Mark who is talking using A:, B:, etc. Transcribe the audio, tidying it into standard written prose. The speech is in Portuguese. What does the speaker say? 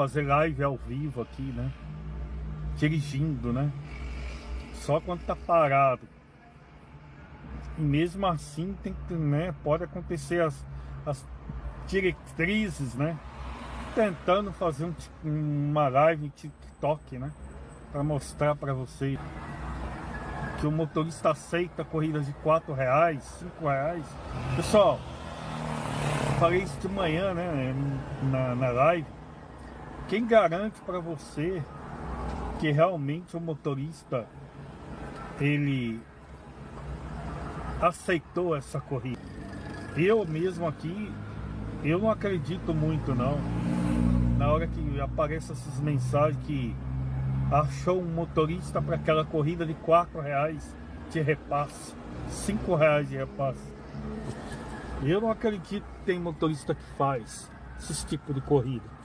A: fazer live ao vivo aqui, né? Dirigindo, né? Só quando tá parado. E mesmo assim tem que, né? Pode acontecer as diretrizes, né? Tentando fazer uma live em TikTok, né? Para mostrar para vocês que o motorista aceita corridas de R$4, R$5. Pessoal, falei isso de manhã, né? Na live. Quem garante para você que realmente o motorista ele aceitou essa corrida? Eu mesmo aqui, eu não acredito muito não. Na hora que aparecem essas mensagens que achou um motorista para aquela corrida de R$4 de repasse, R$5 de repasse. Eu não acredito que tem motorista que faz esse tipo de corrida.